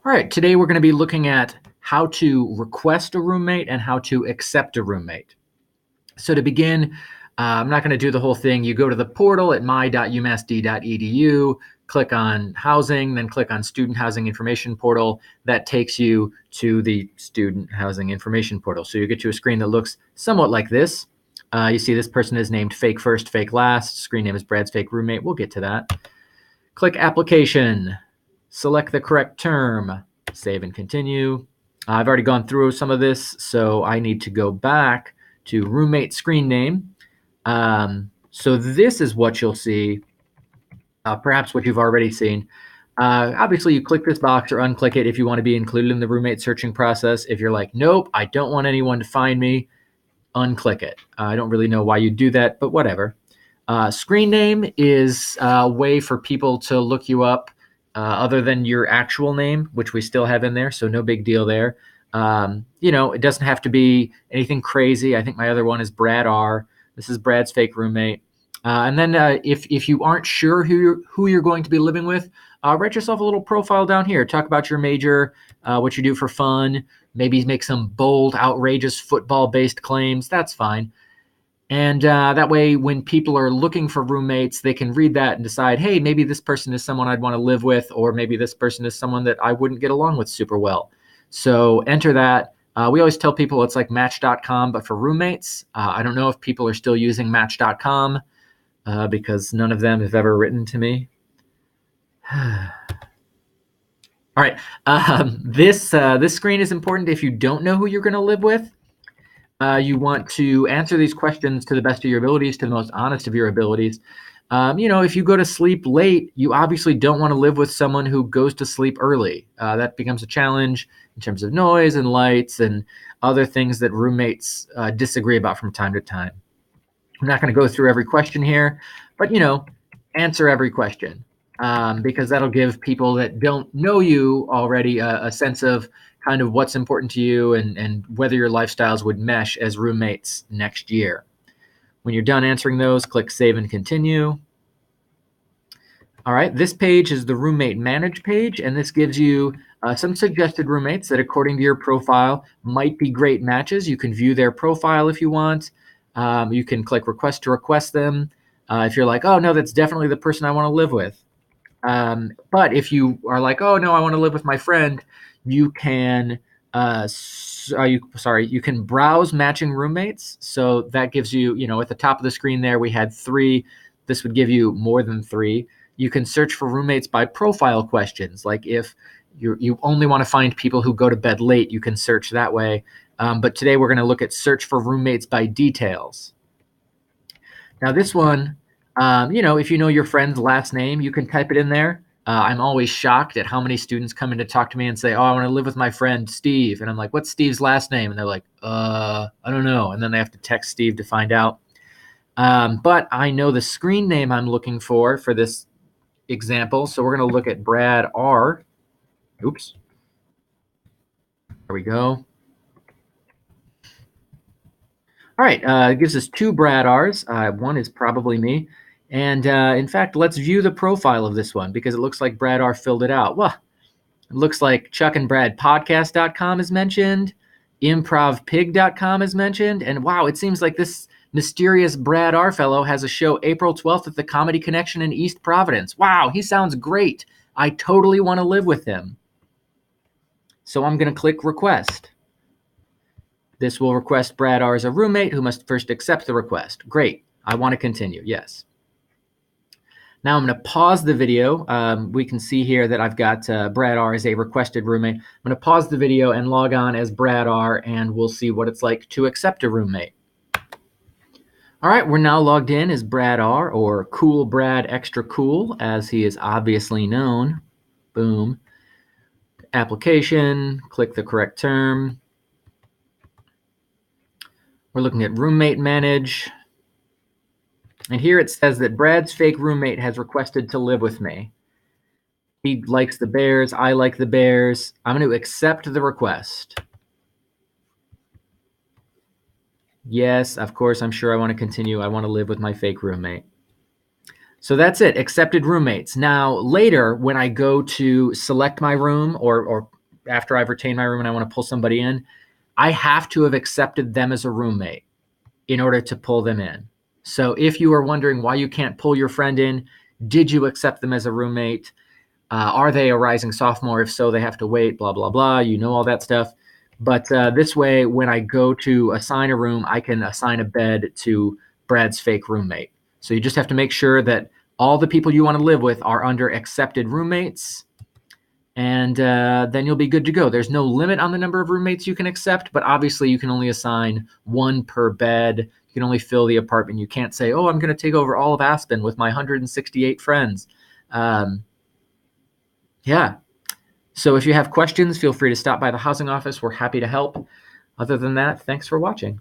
All right, today we're going to be looking at how to request a roommate and how to accept a roommate. So to begin, I'm not going to do the whole thing. You go to the portal at my.umassd.edu, click on housing, then click on student housing information portal. That takes you to the student housing information portal. So you get to a screen that looks somewhat like this. You see this person is named fake first, fake last. Screen name is Brad's fake roommate. We'll get to that. Click application. Select the correct term, save and continue. I've already gone through some of this, so I need to go back to roommate screen name. So this is what you'll see, perhaps what you've already seen. Obviously, you click this box or unclick it if you want to be included in the roommate searching process. If you're like, nope, I don't want anyone to find me, unclick it. I don't really know why you do that, but whatever. Screen name is a way for people to look you up other than your actual name, which we still have in there, so no big deal there. It doesn't have to be anything crazy. I think my other one is Brad R. This is Brad's fake roommate. And then if you aren't sure who you're going to be living with, write yourself a little profile down here. Talk about your major, what you do for fun, maybe make some bold, outrageous football-based claims. That's fine. And that way, when people are looking for roommates, they can read that and decide, hey, maybe this person is someone I'd want to live with, or maybe this person is someone that I wouldn't get along with super well. So enter that. We always tell people it's like Match.com, but for roommates. I don't know if people are still using Match.com because none of them have ever written to me. All right. This screen is important if you don't know who you're going to live with. You want to answer these questions to the best of your abilities, to the most honest of your abilities. If you go to sleep late, you obviously don't want to live with someone who goes to sleep early. That becomes a challenge in terms of noise and lights and other things that roommates disagree about from time to time. I'm not going to go through every question here, but, answer every question because that'll give people that don't know you already a sense of kind of what's important to you and whether your lifestyles would mesh as roommates next year. When you're done answering those, click Save and Continue. All right, this page is the Roommate Manage page, and this gives you some suggested roommates that, according to your profile, might be great matches. You can view their profile if you want. You can click Request to request them if you're like, oh, no, that's definitely the person I want to live with. But if you are like, oh, no, I want to live with my friend, you can you can browse matching roommates. So that gives you, at the top of the screen there, we had 3. This would give you more than 3. You can search for roommates by profile questions. Like if you only want to find people who go to bed late, you can search that way. But today we're going to look at search for roommates by details. Now this one, if you know your friend's last name, you can type it in there. I'm always shocked at how many students come in to talk to me and say, oh, I want to live with my friend Steve. And I'm like, what's Steve's last name? And they're like, I don't know. And then they have to text Steve to find out. But I know the screen name I'm looking for this example. So we're going to look at Brad R. Oops. There we go. All right, it gives us 2 Brad R's. One is probably me. And in fact, let's view the profile of this one because it looks like Brad R filled it out. Well, it looks like chuckandbradpodcast.com is mentioned. Improvpig.com is mentioned. And wow, it seems like this mysterious Brad R fellow has a show April 12th at the Comedy Connection in East Providence. Wow, he sounds great. I totally want to live with him. So I'm going to click request. This will request Brad R as a roommate who must first accept the request. Great. I want to continue. Yes. Now I'm going to pause the video. We can see here that I've got Brad R as a requested roommate. I'm going to pause the video and log on as Brad R, and we'll see what it's like to accept a roommate. All right, we're now logged in as Brad R, or Cool Brad Extra Cool, as he is obviously known. Boom. Application, click the correct term. We're looking at Roommate Manage. And here it says that Brad's fake roommate has requested to live with me. He likes the Bears. I like the Bears. I'm going to accept the request. Yes, of course, I'm sure I want to continue. I want to live with my fake roommate. So that's it, accepted roommates. Now, later, when I go to select my room or after I've retained my room and I want to pull somebody in, I have to have accepted them as a roommate in order to pull them in. So if you are wondering why you can't pull your friend in, did you accept them as a roommate? Are they a rising sophomore? If so, they have to wait, blah, blah, blah. You know all that stuff. But this way, when I go to assign a room, I can assign a bed to Brad's fake roommate. So you just have to make sure that all the people you want to live with are under accepted roommates, and then you'll be good to go. There's no limit on the number of roommates you can accept, but obviously you can only assign one per bed. You can only fill the apartment. You can't say, oh, I'm going to take over all of Aspen with my 168 friends. Yeah. So if you have questions, feel free to stop by the housing office. We're happy to help. Other than that, thanks for watching.